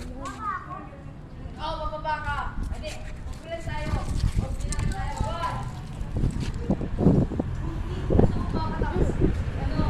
Oh, bababa ka. Hindi, magbilang tayo. Magbilang tayo. One. Gusto mo ba katapos? Ano?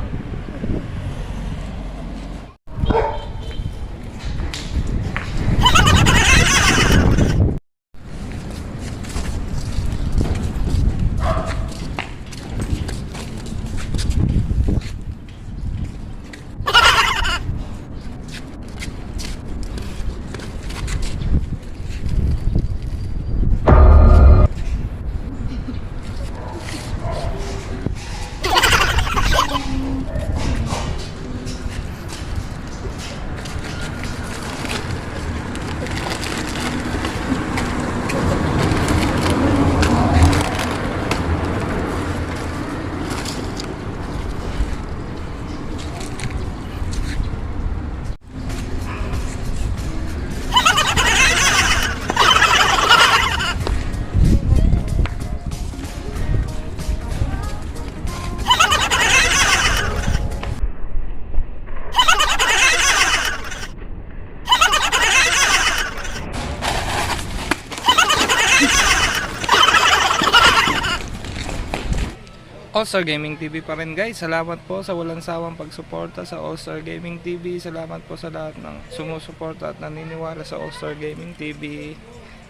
All-Star Gaming TV pa rin guys. Salamat po sa walang sawang pagsuporta sa All-Star Gaming TV. Salamat po sa lahat ng sumusuporta at naniniwala sa All-Star Gaming TV.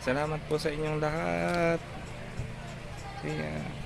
Salamat po sa inyong lahat. See ya.